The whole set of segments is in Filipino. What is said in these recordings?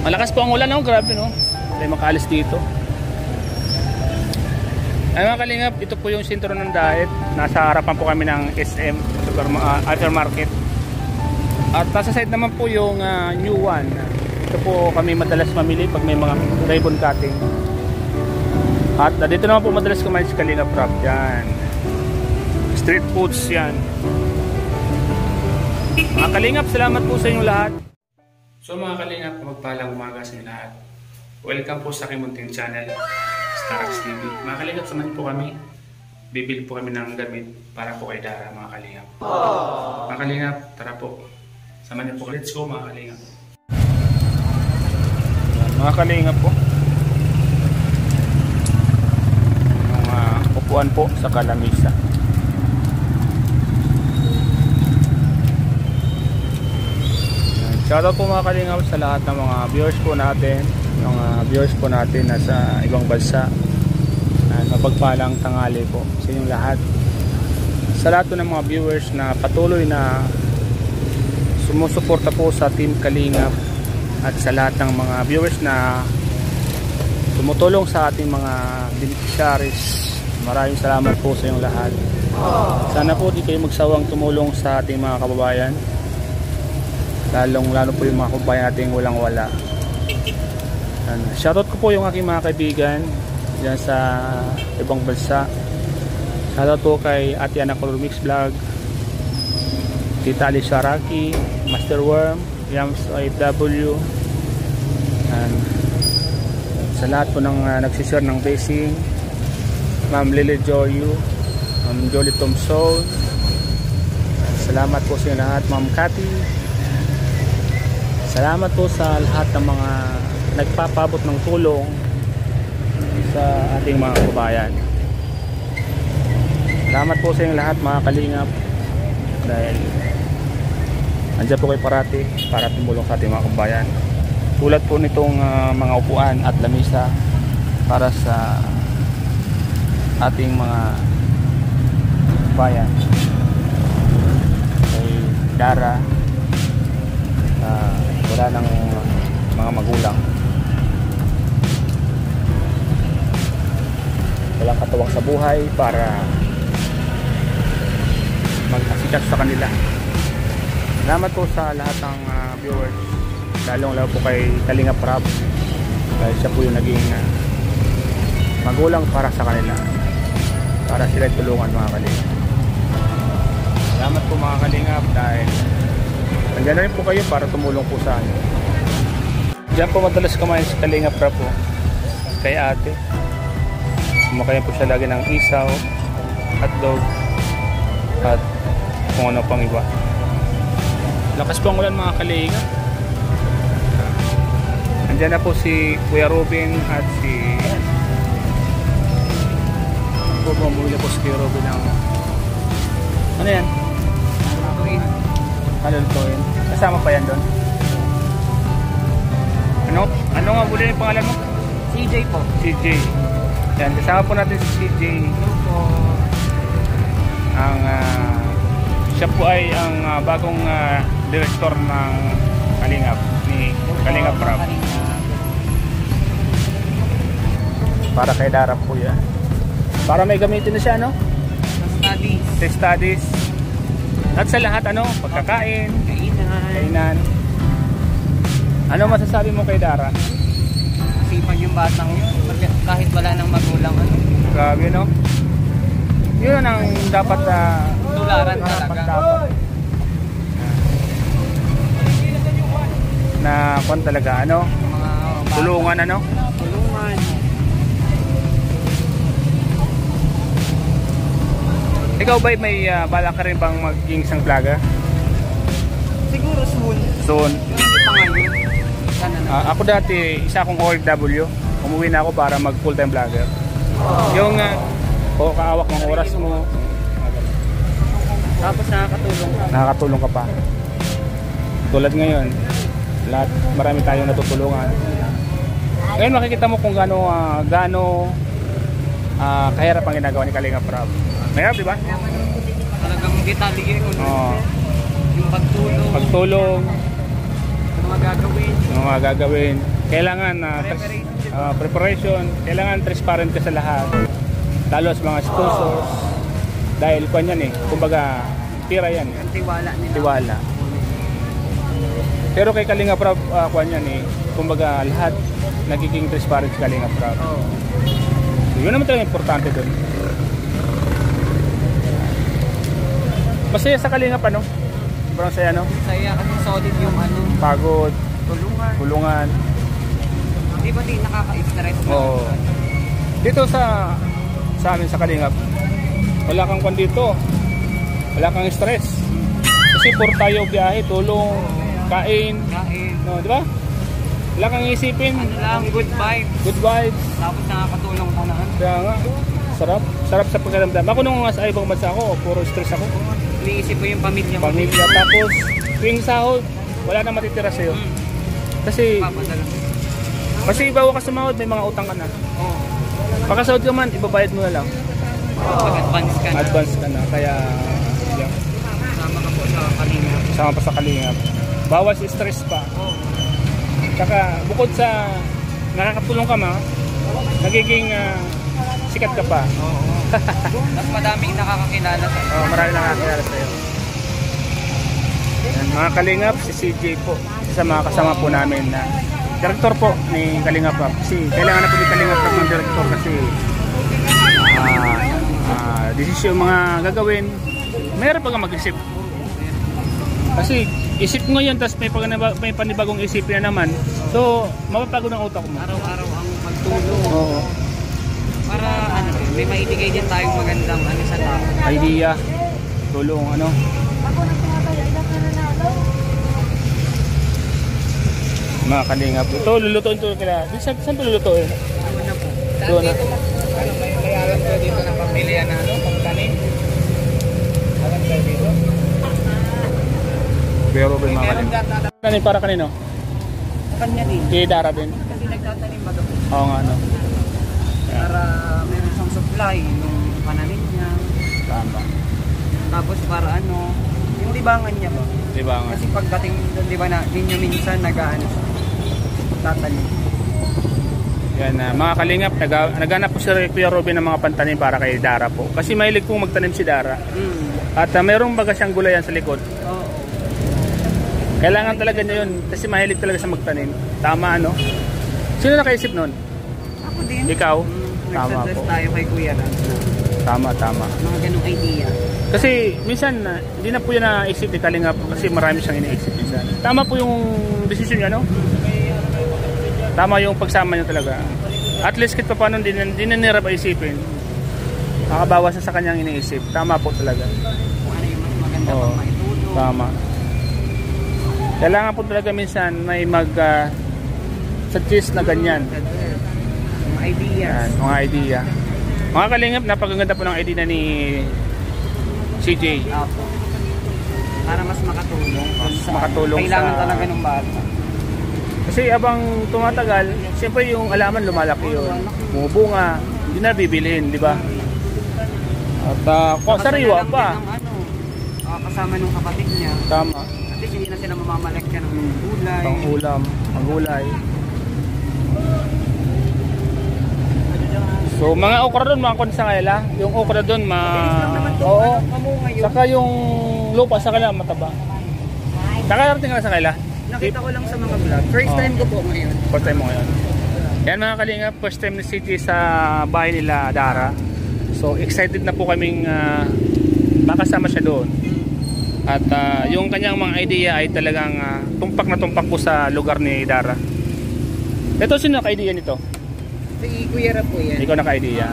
Malakas po ang ulan, no? Grabe, no? Tayo makaalis dito. Ay mga kalingap, ito po yung sentro ng Daet. Nasa harapan po kami ng SM Hypermarket. At nasa side naman po yung New One. Ito po kami madalas mamili pag may mga ribbon cutting. At dito naman po madalas kumain si Kalingap Rob. Yan. Street foods yan. Mga kalingap, salamat po sa inyong lahat. So mga kalingap, magpalang umaga sa inyo lahat. Welcome po sa aking munting channel, Starax TV. Mga kalingap, samahan po kami. Bibili po kami ng gamit para po kay Dara, mga kalingap. Mga kalingap, tara po. Samahan niyo po. Let's go mga kalingap. Mga kalingap po. Mga upuan po sa kalamisa. Shoutout po mga kalingap sa lahat ng mga viewers po natin, mga viewers po natin nasa ibang bansa. Mapagpalang tanghali po sa inyong lahat. Sa lahat po ng mga viewers na patuloy na sumusuporta po sa Team Kalingap, at sa lahat ng mga viewers na tumutulong sa ating mga beneficiaries, maraming salamat po sa inyong lahat. Sana po di kayo magsawang tumulong sa ating mga kababayan, lalo po yung mga kababayan nating walang wala. Shoutout ko po yung aking mga kaibigan dyan sa ibang bansa. Shoutout po kay Ate Ana Color Mix Vlog, Tita Alicia Raki, Master Worm, Yams OFW, and sa lahat po ng nagsishare ng blessing, Ma'am Lily Joyu, Ma'am Jolie Thompson, salamat po sa inyo lahat. Ma'am Cathy, salamat po sa lahat ng mga nagpapabot ng tulong sa ating mga kababayan. Salamat po sa inyo lahat mga kalingap, dahil andyan po kayo parati para tumulong sa ating mga kababayan. Tulad po nitong mga upuan at lamisa para sa ating mga kababayan. Kay Dara, wala ng mga magulang, walang katuwang sa buhay para mag-asikat sa kanila. Salamat po sa lahat ng viewers, lalong po kay Kalingap Rob, dahil siya po yung naging magulang para sa kanila, para sila tulungan mga kalingap. Salamat po mga kalingap, dahil nandiyan na rin po kayo para tumulong po sa akin. Diyan po madalas kumain si Kalingap Rob po kay ate. Kumakain po siya lagi ng isaw, hotdog, at kung ano pang iba. Lakas po ang ulan mga kalingap. Nandiyan na po si Kuya Robin at si bumuli po si Kuya Robin ng ano yan? Ano lutuin? Kasama pa yan doon? Ano nga muli yung pangalan mo? CJ po. CJ. Yan, kasama po natin si CJ. Ang siya po ay ang bagong director ng Kalingap, ni Kalingap Rob. Para kay Dara po yan. Para may gamitin na siya, no? Sa studies. At sa lahat, pagkakain, kainan. Ano masasabi mo kay Dara? Sipag yung batang yun, kahit wala nang magulang. Grabe, no? Yun ang dapat tularan talaga. Na kung talaga, tulungan, Tulungan. Ikaw ba may bala ka rin bang maging isang vlogger? Siguro Soon. Hindi pa ngayon. Ako dati, isa akong OFW. Umuwi na ako para mag full time vlogger. Yung kaawak ng oras mo. Tapos Nakakatulong ka pa. Tulad ngayon, marami tayong natutulungan. Ngayon makikita mo kung gaano kahirap ang ginagawa ni Kalingap Rob. Mahirap, di ba? Talagang detalye ko. Yung pagtulong. Ano mga gagawin. kailangan preparation, kailangan transparent ka sa lahat. Lalo sa mga sponsors. Dahil kwan yan kumbaga tira yan. Ang tiwala nila. Tiwala. Pero kay Kalinga Prab, kwan yan kumbaga lahat nagiging transparent sa Kalinga Prab. Oo. So, yun naman talaga importante doon. Masaya sa Kalinga pa, no? Sobrang saya, no? Saya kasi solid yung Pagod, tulungan. kulungan. Di ba di nakaka-stress? Oo. Dito sa amin sa Kalingap, wala kang kwan dito. Wala kang stress. Kasi puro tayo biyahe, tulong, kain. No, di ba? Wala kang isipin. Ano lang, good vibes. Good vibes. Tapos nakakatulong ka na. Kaya nga, sarap. Sarap sa pagkaramdam. Ako nung sa ibang bansa ako, puro stress ako. Iniisip mo yung pamilya mo. Pamilya. Tapos, tuwing sahod, wala na matitira sa'yo. Kasi, Papadala. kasi bago ka sumahod, may mga utang ka na. Oo. Pagkasahod ka man, ibabayad mo na lang. Pag-advance ka na. Advance ka na. Kaya, yan. Sama ka po sa Kalinga. Sama pa sa Kalingap. Bawas stress pa. Oo. Tsaka, bukod sa nakakatulong ka nagiging sikat ka pa. Oo. Mas madaming nakakakilala sa iyo. Marami nakakilala sa'yo. Yan, mga Kalingap, si CJ po. Isa sa mga kasama po namin na director po ni Kalingap. Kasi kailangan na po ni Kalingap ng director kasi desisyon mga gagawin. Mayroon pa kang mag-isip. Kasi isip mo yun, tapos may panibagong isipin na naman. So, mapapagod ang utak mo. Araw-araw ang magtulong. Oo. Para may maibigay din tayong magandang sa tao. Idea, tulong, mga Kalingap. Ito, lulutuin ito kila. Saan ito lulutuin? Ano na po? Doon na. May alam ko dito na pamilya na pagtanim. Alam ko dito. Pero may mga Kalingap. Kanin para kanino? Sa kanya din. Kay Dara din. Kasi nagtatanim ba doon? Oo nga, Para meron siyang supply yung pananim niya. Tama. Tapos para yung libangan niya ba? Libangan. Kasi pagdating doon, di ba na, ninyo minsan tatanim. Yan, mga Kalingap, naghanap po si Kuya Robin ng mga pantanim para kay Dara po. Kasi mahilig pong magtanim si Dara. At mayroong baga siyang gulayan sa likod. Oo. Kailangan talaga niya yun kasi mahilig talaga sa magtanim. Tama, Sino nakaisip nun? Ako din. Ikaw? Tama Nagsuggest po. tayo kay Kuya lang. Tama. Mga ganong idea. Kasi minsan, hindi na po yan naisip ni Kalingap kasi marami siyang iniisip minsan. Tama po yung decision niya, Tama yung pagsama niya talaga. At least kahit pa paano, hindi na nirap isipin. Makabawas na sa kanyang iniisip. Tama po talaga. Kung ano yung mas maganda pang maitulong. Tama. Kailangan po talaga minsan may suggest na ganyan. Mga ideas. Yan, mga idea. Mga Kalingap, napakaganda po ng idea ni CJ. Opo. Para mas makatulong. Makatulong kailangan sa... talaga ng bata. Kasi abang tumatagal, siyempre yung alaman lumalaki yun. Bumubunga, hindi na bibilhin, di ba? At sariwa pa. Kasama nung kapatid niya. Tama. At least hindi na sila mamamalagyan ng gulay. Pang-ulam, pang-gulay. So mga okra doon, mga konsangela. Yung okra doon, oo. Saka yung lupa sa kanila mataba. Nakarating ka na sa kanila? Nakita ko lang sa mga vlog. First time ko po ngayon. First time mo ngayon. Yan mga Kalingap, first time ni CJ sa bahay nila Dara. So excited na po kaming makasama siya doon. At yung kanyang mga idea ay talagang tumpak na tumpak po sa lugar ni Dara. Ito, sino naka-idea nito? Si Kuya Rap po yan. Ikaw naka-idea.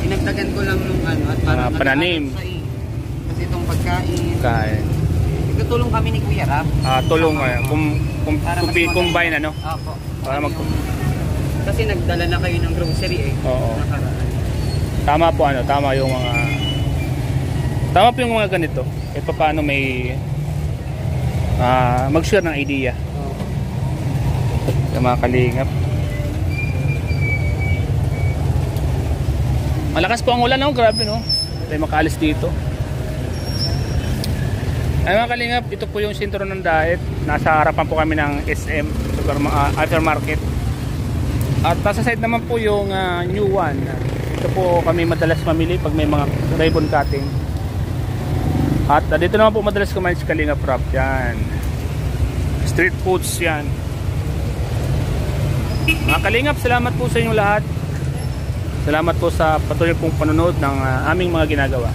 Dinagdagan ko lang nung at para pananim. Kasi itong pagkain. Kain. Nagtutulong kami ni Kuya Rap. Tulong kayo. Combine Opo. Para kasi nagdala na kayo ng grocery Oo. Nakaraan. Tama po tama yung mga ganito. Paano may mag-share ng idea. Sa mga Kalingap. Malakas po ang ulan, grabe, tayo makaalis dito. Ay mga kalingap, ito po yung sentro ng Daet. Nasa harapan po kami ng SM, aftermarket. At nasa side naman po yung new one. Ito po kami madalas mamili pag may mga ribbon cutting. At dito naman po madalas kumain si Kalingap Rob. Yan. Street foods yan. Mga kalingap, salamat po sa inyong lahat. Salamat po sa patuloy pong panonood ng aming mga ginagawa.